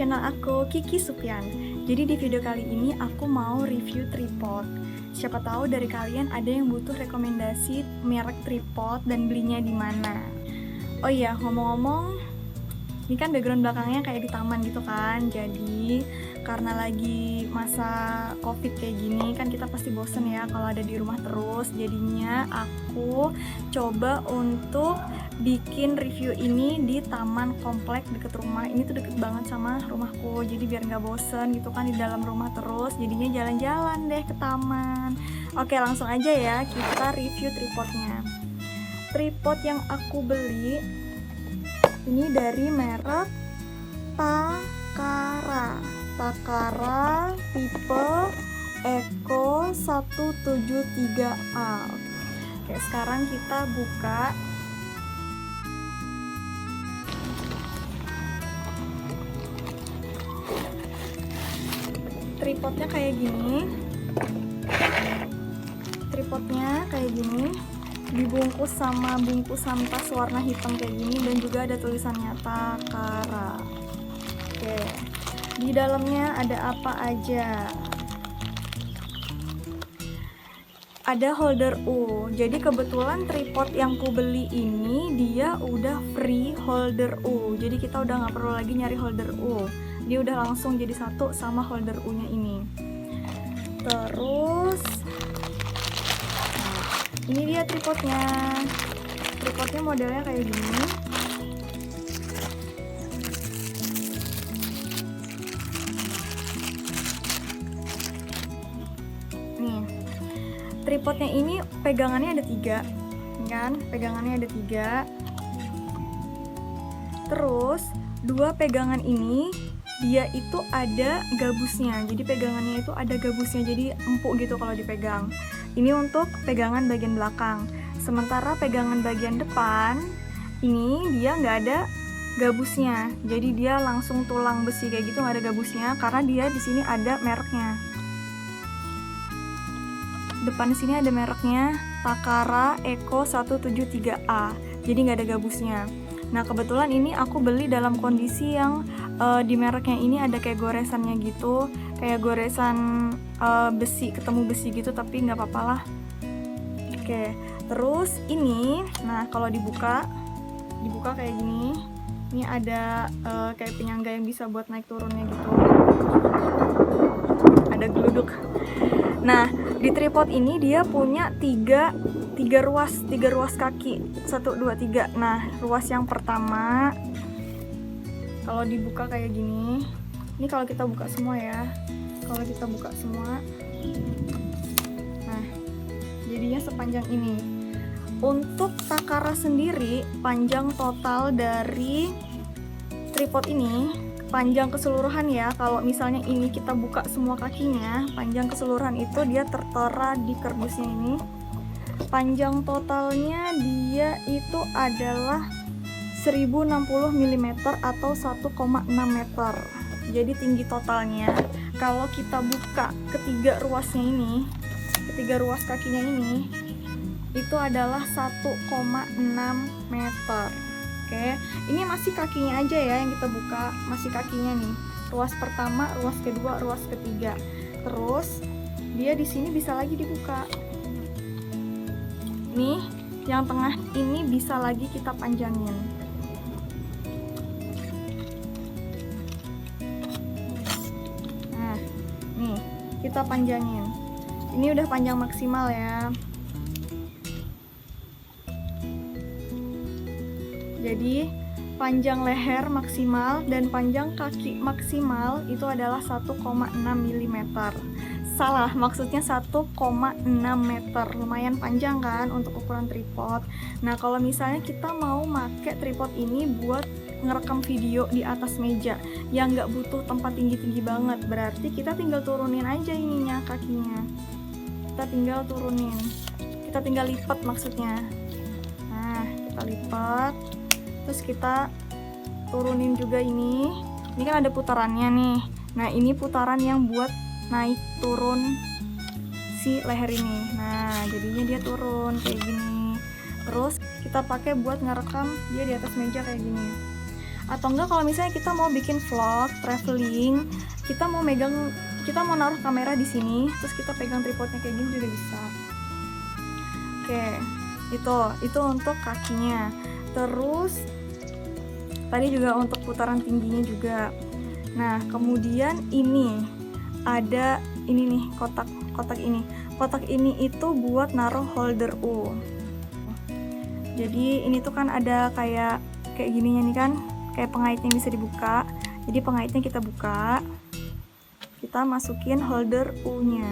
channel aku, Kiki Supian. Jadi di video kali ini aku mau review tripod. Siapa tahu dari kalian ada yang butuh rekomendasi merek tripod dan belinya di mana. Oh iya, ngomong-ngomong, ini kan background belakangnya kayak di taman gitu kan. Jadi karena lagi masa covid kayak gini kan kita pasti bosen ya kalau ada di rumah terus. Jadinya aku coba untuk bikin review ini di taman komplek deket rumah. Ini tuh deket banget sama rumahku, jadi biar nggak bosen gitu kan di dalam rumah terus. Jadinya jalan-jalan deh ke taman. Oke, langsung aja ya kita review tripodnya. Tripod yang aku beli ini dari merek Takara tipe Eco 173A. Oke, sekarang kita buka. Tripodnya kayak gini. Dibungkus sama bungkusan tas warna hitam kayak gini, dan juga ada tulisannya Takara. Oke, di dalamnya ada apa aja? Ada holder U. Jadi kebetulan tripod yang ku beli ini dia udah free holder U. Jadi kita udah nggak perlu lagi nyari holder U. Dia udah langsung jadi satu sama holder U-nya ini. Terus ini dia tripodnya. Tripodnya modelnya kayak gini. Nih, tripodnya ini pegangannya ada 3, kan? Pegangannya ada 3. Terus 2 pegangan ini dia itu ada gabusnya. Jadi pegangannya itu ada gabusnya, jadi empuk gitu kalau dipegang. Ini untuk pegangan bagian belakang. Sementara pegangan bagian depan ini dia nggak ada gabusnya. Jadi dia langsung tulang besi kayak gitu, nggak ada gabusnya karena dia di sini ada mereknya. Depan sini ada mereknya Takara Eco 173A. Jadi nggak ada gabusnya. Nah, kebetulan ini aku beli dalam kondisi yang di mereknya ini ada kayak goresannya gitu, kayak goresan besi, ketemu besi gitu, tapi nggak apa-apa lah. Oke, terus ini, nah kalau dibuka kayak gini. Ini ada kayak penyangga yang bisa buat naik turunnya gitu. Ada geluduk. Nah, di tripod ini dia punya tiga ruas kaki, 1, 2, 3. Nah, ruas yang pertama kalau dibuka kayak gini. Ini kalau kita buka semua ya. Nah, jadinya sepanjang ini. Untuk Takara sendiri, panjang total dari tripod ini, panjang keseluruhan ya, kalau misalnya ini kita buka semua kakinya, panjang keseluruhan itu dia tertera di kardusnya ini. Panjang totalnya dia itu adalah 1060 mm atau 1,6 meter. Jadi tinggi totalnya kalau kita buka ketiga ruas kakinya ini itu adalah 1,6 meter. Oke, ini masih kakinya aja ya yang kita buka, masih kakinya nih. Ruas pertama, ruas kedua, ruas ketiga. Terus dia di sini bisa lagi dibuka. Nih, yang tengah ini bisa lagi kita panjangin. Nah, nih, kita panjangin. Ini udah panjang maksimal ya. Jadi panjang leher maksimal dan panjang kaki maksimal itu adalah 1,6 mm. Salah, maksudnya 1,6 meter. Lumayan panjang kan untuk ukuran tripod. Nah, kalau misalnya kita mau pakai tripod ini buat ngerekam video di atas meja yang nggak butuh tempat tinggi-tinggi banget, berarti kita tinggal turunin aja ininya, kakinya. Kita tinggal lipat maksudnya. Nah, kita lipat. Terus kita turunin juga ini. Ini kan ada putarannya nih. Nah, ini putaran yang buat naik turun si leher ini. Nah, jadinya dia turun kayak gini. Terus kita pakai buat ngerekam dia di atas meja kayak gini. Atau enggak kalau misalnya kita mau bikin vlog traveling, kita mau naruh kamera di sini, terus kita pegang tripodnya kayak gini juga bisa. Oke, itu untuk kakinya. Terus tadi juga untuk putaran tingginya juga. Nah, kemudian ini ada ini nih, kotak ini. Kotak ini itu buat naruh holder U. Jadi ini tuh kan ada kayak gininya nih kan, kayak pengaitnya bisa dibuka. Jadi pengaitnya kita buka, kita masukin holder U-nya.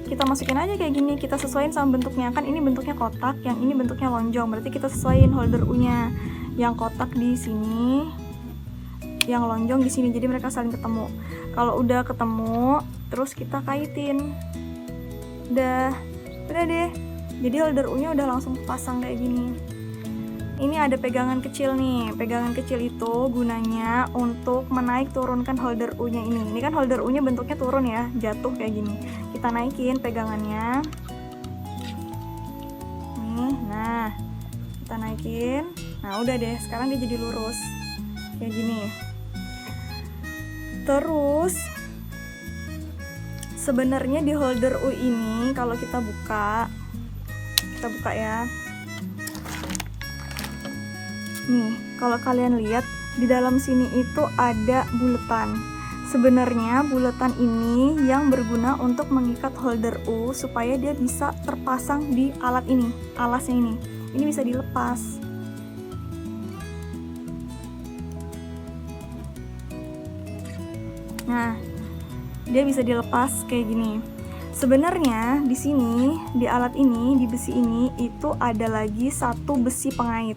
Kita masukin aja kayak gini, kita sesuaiin sama bentuknya. Kan ini bentuknya kotak, yang ini bentuknya lonjong. Berarti kita sesuaiin holder U-nya. Yang kotak di sini, yang lonjong di sini. Jadi mereka saling ketemu. Kalau udah ketemu, terus kita kaitin. Udah deh. Jadi holder U-nya udah langsung pasang kayak gini. Ini ada pegangan kecil nih. Pegangan kecil itu gunanya untuk menaik turunkan holder U-nya ini. Ini kan holder U-nya bentuknya turun ya, jatuh kayak gini. Kita naikin pegangannya. Nih, nah. Kita naikin. Nah, udah deh. Sekarang dia jadi lurus. Kayak gini. Terus sebenarnya di holder U ini kalau kita buka ya. Nih, kalau kalian lihat di dalam sini itu ada buletan. Sebenarnya buletan ini yang berguna untuk mengikat holder U supaya dia bisa terpasang di alat ini, alasnya ini. Ini bisa dilepas. Nah, dia bisa dilepas kayak gini. Sebenarnya di sini, di alat ini, di besi ini itu ada lagi satu besi pengait.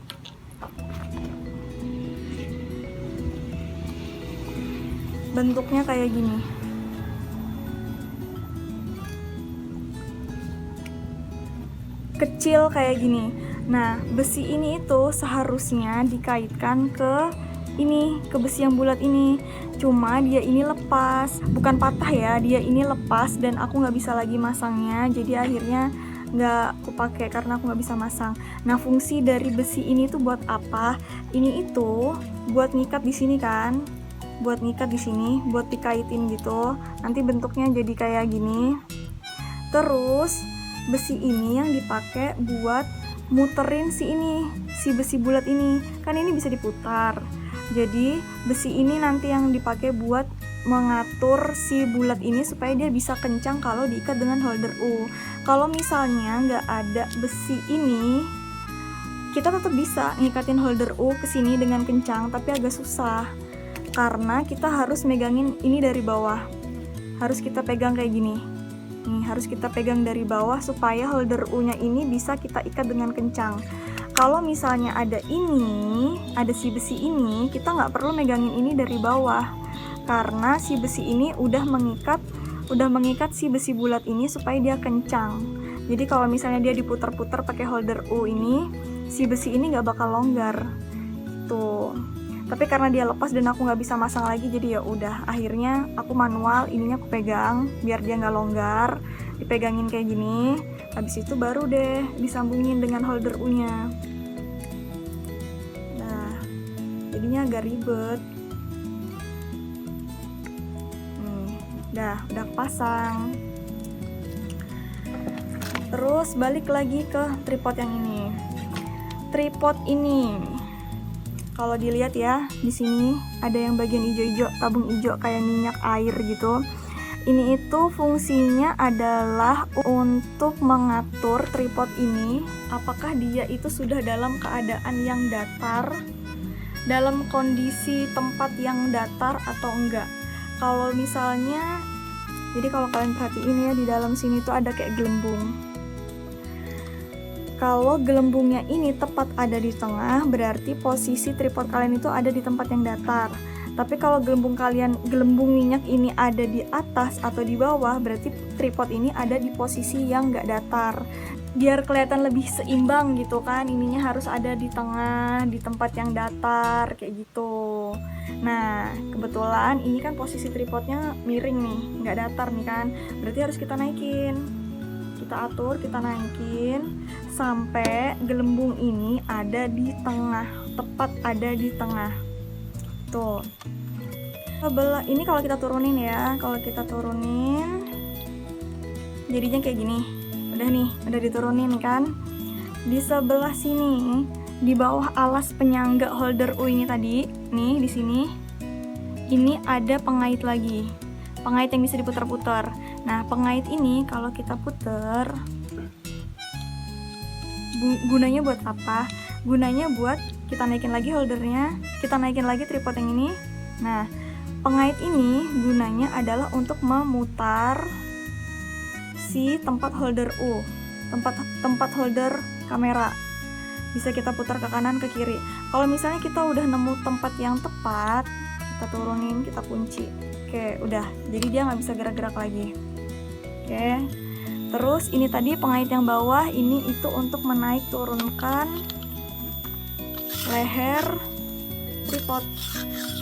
Bentuknya kayak gini. Kecil kayak gini. Nah, besi ini itu seharusnya dikaitkan ke ini, ke besi yang bulat ini. Cuma dia ini lepas, bukan patah ya, dia ini lepas dan aku nggak bisa lagi masangnya. Jadi akhirnya nggak aku pakai karena aku nggak bisa masang. Nah, fungsi dari besi ini tuh buat apa? Ini itu buat ngikat di sini kan, buat ngikat di sini, buat dikaitin gitu. Nanti bentuknya jadi kayak gini. Terus besi ini yang dipakai buat muterin si besi bulat ini. Kan ini bisa diputar. Jadi besi ini nanti yang dipakai buat mengatur si bulat ini supaya dia bisa kencang kalau diikat dengan holder U. Kalau misalnya nggak ada besi ini, kita tetap bisa ngikatin holder U ke sini dengan kencang, tapi agak susah karena kita harus megangin ini dari bawah. Harus kita pegang kayak gini. Nih, harus kita pegang dari bawah supaya holder U-nya ini bisa kita ikat dengan kencang. Kalau misalnya ada si besi ini, kita nggak perlu megangin ini dari bawah karena si besi ini udah mengikat si besi bulat ini supaya dia kencang. Jadi kalau misalnya dia diputar-putar pakai holder U ini, si besi ini nggak bakal longgar. Tuh. Tapi karena dia lepas dan aku nggak bisa masang lagi, jadi ya udah. Akhirnya aku manual, ininya aku pegang biar dia nggak longgar. Dipegangin kayak gini. Habis itu baru deh disambungin dengan holder U-nya. Nah, jadinya agak ribet. Udah pasang. Terus balik lagi ke tripod yang ini. Tripod ini, kalau dilihat ya, di sini ada yang bagian hijau-hijau, tabung hijau kayak minyak air gitu. Ini itu fungsinya adalah untuk mengatur tripod ini apakah dia itu sudah dalam keadaan yang datar, dalam kondisi tempat yang datar atau enggak. Kalau misalnya, jadi kalau kalian perhatiin ya, di dalam sini tuh ada kayak gelembung. Kalau gelembungnya ini tepat ada di tengah, berarti posisi tripod kalian itu ada di tempat yang datar. Tapi kalau gelembung minyak ini ada di atas atau di bawah, berarti tripod ini ada di posisi yang nggak datar. Biar kelihatan lebih seimbang gitu kan, ininya harus ada di tengah, di tempat yang datar, kayak gitu. Nah, kebetulan ini kan posisi tripodnya miring nih, nggak datar nih kan, berarti harus kita naikin. Kita atur, kita naikin sampai gelembung ini ada di tengah, tepat ada di tengah. Tuh. Sebelah ini kalau kita turunin ya, jadinya kayak gini. Udah nih, udah diturunin kan. Di sebelah sini, di bawah alas penyangga holder U ini tadi, nih di sini. Ini ada pengait lagi. Pengait yang bisa diputar-putar. Nah, pengait ini kalau kita puter, gunanya buat apa? Gunanya buat kita naikin lagi holdernya, kita naikin lagi tripod yang ini. Nah, pengait ini gunanya adalah untuk memutar si tempat holder U, tempat holder kamera. Bisa kita putar ke kanan ke kiri. Kalau misalnya kita udah nemu tempat yang tepat, kita turunin, kita kunci. Oke, udah. Jadi dia nggak bisa gerak-gerak lagi. Oke. Terus ini tadi pengait yang bawah, ini itu untuk menaik turunkan leher tripod.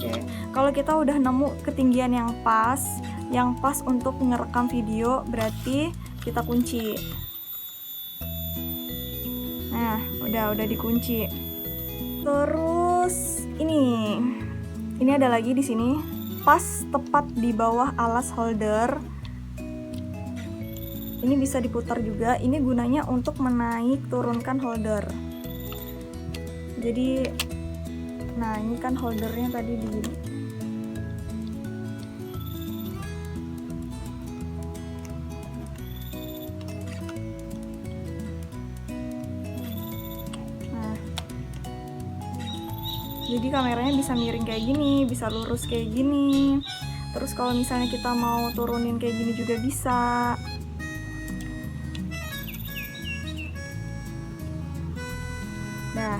Oke. Kalau kita udah nemu ketinggian yang pas untuk ngerekam video, berarti kita kunci. Nah, udah dikunci. Terus ini ada lagi di sini, pas tepat di bawah alas holder. Ini bisa diputar juga. Ini gunanya untuk menaik turunkan holder. Jadi, nah ini kan holdernya tadi di sini. Nah, jadi kameranya bisa miring kayak gini, bisa lurus kayak gini. Terus kalau misalnya kita mau turunin kayak gini juga bisa. Nah,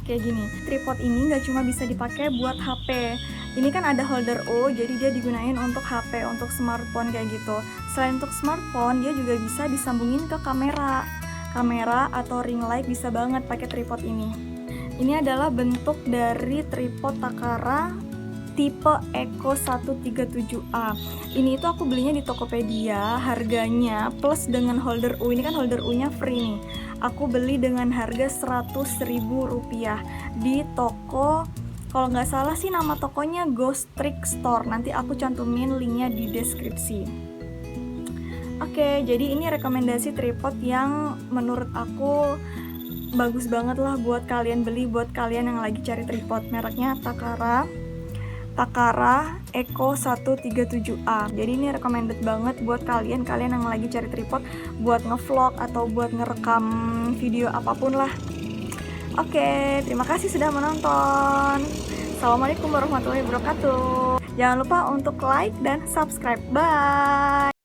kayak gini. Tripod ini nggak cuma bisa dipakai buat HP. Ini kan ada holder O, jadi dia digunain untuk HP, untuk smartphone kayak gitu. Selain untuk smartphone, dia juga bisa disambungin ke kamera atau ring light, bisa banget pakai tripod ini. Ini adalah bentuk dari tripod Takara tipe Eco 137A. Ini itu aku belinya di Tokopedia, harganya plus dengan holder U. Ini kan holder U-nya free nih. Aku beli dengan harga Rp100.000 di toko, kalau nggak salah sih nama tokonya Ghost Trick Store. Nanti aku cantumin linknya di deskripsi. Oke, jadi ini rekomendasi tripod yang menurut aku bagus banget lah buat kalian beli, buat kalian yang lagi cari tripod. Mereknya Takara Eco 137A. Jadi ini recommended banget buat kalian yang lagi cari tripod buat ngevlog atau buat ngerekam video apapun lah. Oke, terima kasih sudah menonton. Assalamualaikum warahmatullahi wabarakatuh. Jangan lupa untuk like dan subscribe. Bye.